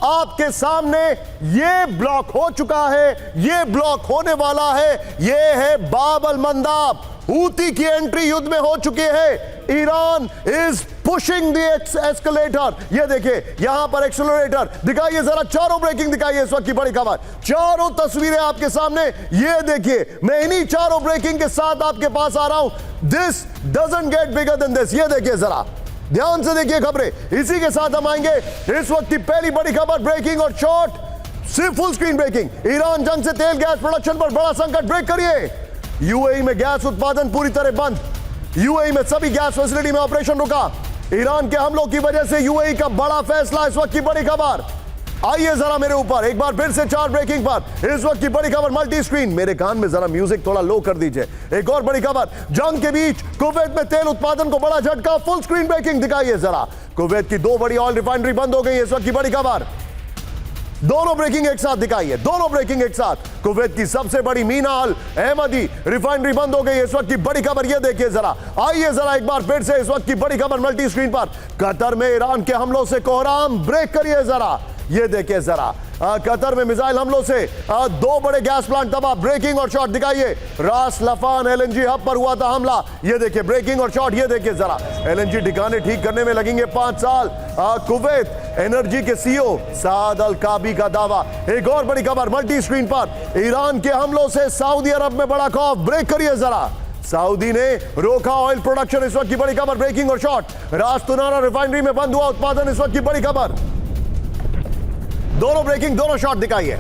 आपके सामने ये ब्लॉक हो चुका है, ये ब्लॉक होने वाला है। ये है बाब अल मंदाब। हूती की एंट्री युद्ध में हो चुकी है। Iran is pushing the escalator. ये देखिए यहां पर एक्सेलरेटर दिखाइए जरा, चारों ब्रेकिंग दिखाइए। इस वक्त की बड़ी खबर, चारों तस्वीरें आपके सामने। ये देखिए, मैं इन्हीं चारों ब्रेकिंग के साथ आपके पास आ रहा हूं। This doesn't get bigger than this. ये देखिए जरा, ध्यान से देखिए खबरें। इसी के साथ हम आएंगे इस वक्त की पहली बड़ी खबर, ब्रेकिंग और शॉर्ट, सिर्फ फुल स्क्रीन ब्रेकिंग। ईरान जंग से तेल गैस प्रोडक्शन पर बड़ा संकट। ब्रेक करिए। यूएई में गैस उत्पादन पूरी तरह बंद। यूएई में सभी गैस फैसिलिटी में ऑपरेशन रुका। ईरान के हमलों की वजह से यूएई का बड़ा फैसला। इस वक्त की बड़ी खबर, आइए जरा मेरे ऊपर एक बार फिर से चार ब्रेकिंग पर। इस वक्त की बड़ी खबर मल्टी स्क्रीन, मेरे कान में जरा म्यूजिक थोड़ा लो कर दीजिए। एक और बड़ी खबर, जंग के बीच कुवैत में तेल उत्पादन को बड़ा झटका। फुल स्क्रीन ब्रेकिंग दिखाइए जरा। कुवैत की 2 बड़ी ऑयल रिफाइनरी बंद हो गई। इस वक्त की बड़ी खबर, दोनों ब्रेकिंग एक साथ दिखाइए, दोनों ब्रेकिंग एक साथ। कुवैत की सबसे बड़ी मीना अल अहमदी रिफाइनरी बंद हो गई। इस वक्त की बड़ी खबर ये देखिए जरा, आइए जरा एक बार फिर से इस वक्त की बड़ी खबर मल्टी स्क्रीन पर। कतर में ईरान के हमलों से कोहराम। ब्रेक करिए जरा, ये देखिए जरा, कतर में मिसाइल हमलों से 2 बड़े गैस प्लांट तबाह। ब्रेकिंग और शॉट दिखाइए। रास लफान एलएनजी हब पर हुआ था हमला। ये देखिए ब्रेकिंग और शॉट, ये देखिए जरा। एलएनजी ठिकाने ठीक करने में लगेंगे 5 साल। कुवैत एनर्जी के सीईओ साद अल काबी का दावा। एक और बड़ी खबर मल्टी स्क्रीन पर, ईरान के हमलों से सऊदी अरब में बड़ा खौफ। ब्रेक करिए जरा, सऊदी ने रोका ऑयल प्रोडक्शन। इस वक्त की बड़ी खबर, ब्रेकिंग और शॉट। रास तुनारा रिफाइनरी में बंद हुआ उत्पादन। इस वक्त की बड़ी खबर, दोनों ब्रेकिंग, दोनों शॉट दिखाइए,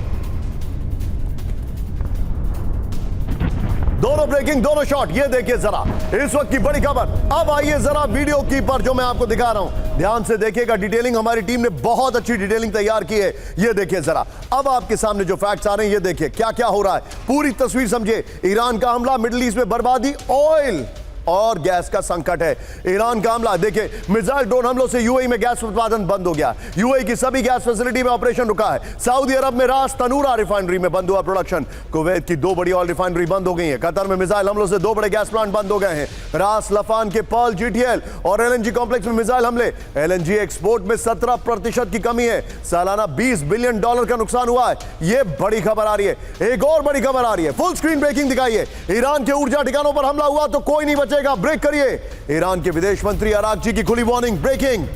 दोनों ब्रेकिंग, दोनों शॉट। ये देखिए जरा इस वक्त की बड़ी खबर। अब आइए जरा वीडियो की पर जो मैं आपको दिखा रहा हूं, ध्यान से देखिएगा। डिटेलिंग हमारी टीम ने बहुत अच्छी डिटेलिंग तैयार की है। ये देखिए जरा, अब आपके सामने जो फैक्ट्स आ रहे हैं, ये देखिए क्या क्या हो रहा है। पूरी तस्वीर समझिए। ईरान का हमला, मिडिल ईस्ट में बर्बादी, ऑयल और गैस का संकट है। ईरान का हमला देखिए, मिसाइल ड्रोन हमलों से यूएई में गैस उत्पादन बंद हो गया। यूएई की सभी गैस फैसिलिटी में ऑपरेशन रुका है। सऊदी अरब में रास तनूरा रिफाइनरी में बंद हुआ प्रोडक्शन। कुवैत की 2 बड़ी ऑयल रिफाइनरी बंद हो गई है। कतर में मिसाइल हमलों से 2 बड़े गैस प्लांट बंद हो गए हैं। रास लफान के पर्ल जीटीएल और एलएनजी कॉम्प्लेक्स में मिसाइल हमले। एलएनजी एक्सपोर्ट में 17% की कमी है। सालाना $20 बिलियन का नुकसान हुआ है। यह बड़ी खबर आ रही है। एक और बड़ी खबर आ रही है, फुल स्क्रीन ब्रेकिंग दिखाइए। ईरान के ऊर्जा ठिकानों पर हमला हुआ तो कोई नहीं बचेगा। ब्रेक करिए। ईरान के विदेश मंत्री अरागची की खुली वार्निंग। ब्रेकिंग,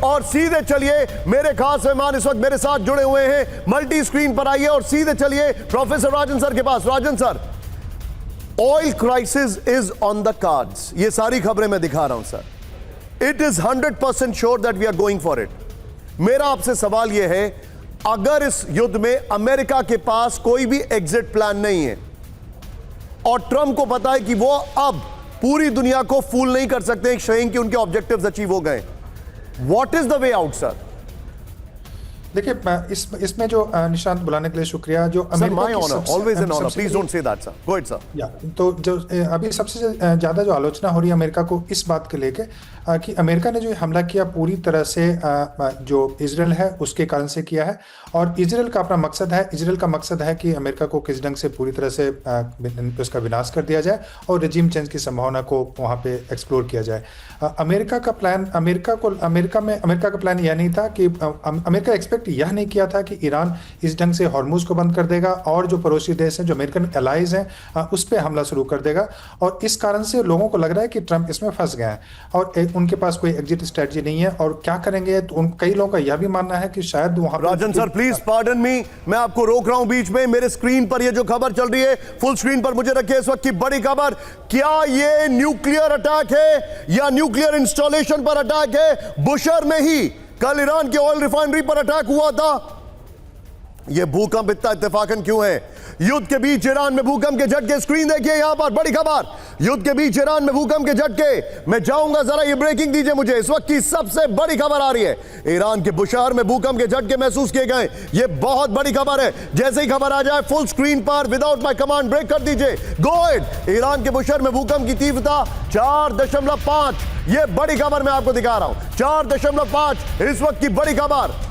और सीधे चलिए, मेरे खास मेहमान इस वक्त मेरे साथ जुड़े हुए हैं। मल्टी स्क्रीन पर आइए और सीधे चलिए प्रोफेसर राजन सर के पास। Rajan sir, oil crisis is on the cards. ये सारी खबरें मैं दिखा रहा हूं sir. It is 100% sure that we are going for it. मेरा आपसे सवाल यह है, अगर इस युद्ध में अमेरिका के पास कोई भी एग्जिट प्लान नहीं है और ट्रंप को पता है कि वो अब पूरी दुनिया को फूल नहीं कर सकते शेइंग कि उनके ऑब्जेक्टिव्स अचीव हो गए, What is the way out, sir? देखिए, इसमें जो निशांत बुलाने के लिए शुक्रिया। जो always an honor. Please don't say that, sir. Go ahead, sir. या तो जो अभी सबसे ज़्यादा जो आलोचना हो रही है अमेरिका को इस बात के लेके कि अमेरिका ने जो हमला किया पूरी तरह से जो इजराइल है उसके कारण से किया है। और इजराइल का अपना मकसद है, इजराइल का मकसद है कि अमेरिका को किस ढंग से पूरी तरह से उसका विनाश कर दिया जाए और रेजिम चेंज की संभावना को वहाँ पे एक्सप्लोर किया जाए। अमेरिका का प्लान, अमेरिका का प्लान यह नहीं था कि अमेरिका एक्सपेक्ट यह नहीं किया था कि ईरान इस ढंग से हॉर्मुज को बंद कर देगा और जो पड़ोसी देश हैं, जो अमेरिकन एलाइज हैं, उस पर हमला शुरू कर देगा। और इस कारण से लोगों को लग रहा है कि ट्रंप इसमें फंस गए हैं और उनके पास कोई एग्जिट स्ट्रेटजी नहीं है। और क्या करेंगे, तो कई लोगों का यह भी मानना है कि शायद वहां। राजन सर प्लीज पार्डन मी, मैं आपको रोक रहा हूं बीच में। मेरे स्क्रीन पर ये जो खबर चल रही है फुल स्क्रीन पर मुझे रखिए। इस वक्त की बड़ी खबर, क्या ये न्यूक्लियर अटैक है या न्यूक्लियर इंस्टॉलेशन पर अटैक है? बुशर में ही कल ईरान के ऑयल रिफाइनरी पर अटैक हुआ था। ये भूकंप इतना इत्तेफाकन क्यों है? युद्ध के बीच ईरान में भूकंप के झटके। स्क्रीन देखिए यहां पर, बड़ी खबर, युद्ध के बीच ईरान में भूकंप के झटके। मैं जाऊंगा, जरा ये ब्रेकिंग दीजिए मुझे। इस वक्त की सबसे बड़ी खबर आ रही है, ईरान के बुशहर में भूकंप के झटके महसूस किए गए। ये बहुत बड़ी खबर है। जैसे ही खबर आ जाए फुल स्क्रीन पर विदाउट माय कमांड ब्रेक कर दीजिए। Go ahead. ईरान के बुशहर में भूकंप की तीव्रता 4.5। ये बड़ी खबर मैं आपको दिखा रहा हूं, 4.5 इस वक्त की बड़ी खबर।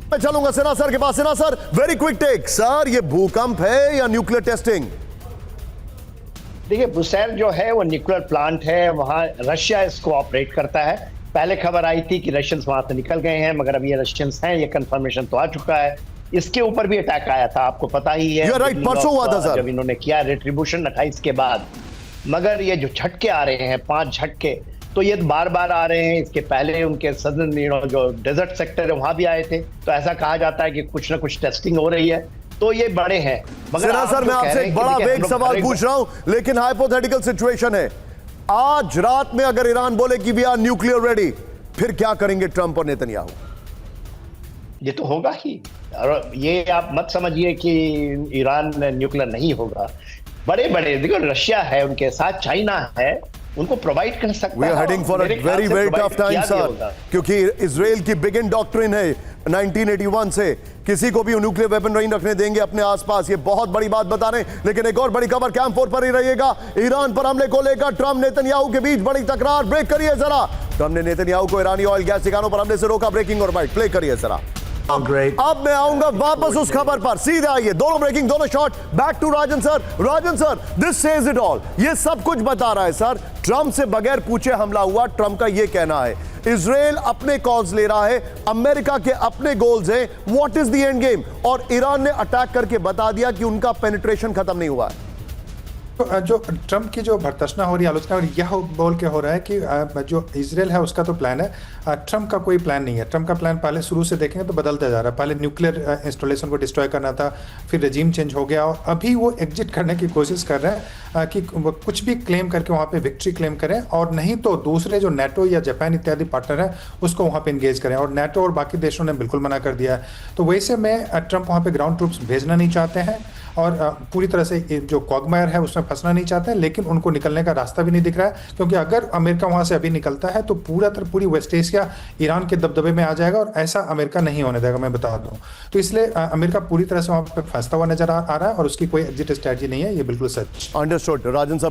मैं चलूंगा सिन्हा सर के पास। Sinha sir, very quick take sir, ये भूकंप है या न्यूक्लियर टेस्टिंग? देखिए, बुशहर जो है वो न्यूक्लियर प्लांट है, वहां रशिया इसको ऑपरेट करता है। पहले खबर आई थी कि रशियंस वहां से निकल गए हैं, मगर अब ये रशियंस हैं, ये कंफर्मेशन तो आ चुका है। इसके ऊपर भी अटैक आया था, आपको पता ही है। राइट, परसों हुआ था सर, जब इन्होंने किया रिट्रीब्यूशन 28 के बाद। मगर ये जो झटके आ रहे हैं, 5 झटके, तो ये बार बार आ रहे हैं। इसके पहले उनके सदर्न जो डेजर्ट सेक्टर है वहां भी आए थे। तो ऐसा कहा जाता है कि कुछ ना कुछ टेस्टिंग हो रही है, तो ये बड़े हैं। मगर सर, मैं आपसे एक बड़ा वेग सवाल पूछ रहा हूं, लेकिन हाइपोथेटिकल सिचुएशन है। आज रात में अगर ईरान बोले कि वी आर न्यूक्लियर रेडी, फिर क्या करेंगे ट्रंप और नेतन्याहू? ये तो होगा ही। और ये आप मत समझिए कि ईरान न्यूक्लियर नहीं होगा। बड़े बड़े देखो, रशिया है उनके साथ, चाइना है, उनको प्रोवाइड कर सकता है। We are heading for a very very tough time sir, क्योंकि इजराइल की बिग इन डॉक्ट्रिन है 1981 से, किसी को भी न्यूक्लियर वेपन नहीं रखने देंगे अपने आसपास। ये बहुत बड़ी बात बता रहे हैं। लेकिन एक और बड़ी खबर कैंप 4 पर ही रहिएगा। ईरान पर हमले को लेकर ट्रंप नेतन्याहू के बीच बड़ी तकरार। ब्रेक करिए जरा। ट्रंप ने नेतन्याहू को ईरानी ऑयल गैस ठिकानों पर हमले से रोका। ब्रेकिंग और बाइट प्ले करिए जरा। अब मैं आऊंगा वापस उस खबर पर, सीधे आइए। दोनों ब्रेकिंग, दोनों shot. Back to Rajan sir. Rajan sir, this says it all. ये सब कुछ बता रहा है सर। ट्रंप से बगैर पूछे हमला हुआ, ट्रंप का ये कहना है। इजराइल अपने कॉल्स ले रहा है, अमेरिका के अपने गोल्स हैं। What is the end game? और ईरान ने अटैक करके बता दिया कि उनका पेनिट्रेशन खत्म नहीं हुआ है। तो जो ट्रंप की जो भर्त्सना हो रही है, आलोचना, और यह बोल के हो रहा है कि जो इजराइल है उसका तो प्लान है, ट्रंप का कोई प्लान नहीं है। ट्रंप का प्लान पहले शुरू से देखेंगे तो बदलता जा रहा है। पहले न्यूक्लियर इंस्टॉलेशन को डिस्ट्रॉय करना था, फिर रेजिम चेंज हो गया, और अभी वो एग्जिट करने की कोशिश कर रहे हैं कि वो कुछ भी क्लेम करके वहाँ पे विक्ट्री क्लेम करें, और नहीं तो दूसरे जो नेटो या जापान इत्यादि पार्टनर है उसको वहाँ पे इंगेज करें। और नेटो और बाकी देशों ने बिल्कुल मना कर दिया है। तो वैसे में ट्रंप वहाँ पे ग्राउंड ट्रूप्स भेजना नहीं चाहते हैं, और पूरी तरह से जो क्वागमायर है उसमें फंसना नहीं चाहते हैं। लेकिन उनको निकलने का रास्ता भी नहीं दिख रहा है, क्योंकि अगर अमेरिका वहाँ से अभी निकलता है तो पूरी वेस्ट एशिया ईरान के दबदबे में आ जाएगा, और ऐसा अमेरिका नहीं होने देगा, मैं बता दूं। तो इसलिए अमेरिका पूरी तरह से वहाँ पर फंसता हुआ नजर आ रहा है, और उसकी कोई एग्जिट स्ट्रेटजी नहीं है। ये बिल्कुल सच। अंडरस्टूड राजन साहब।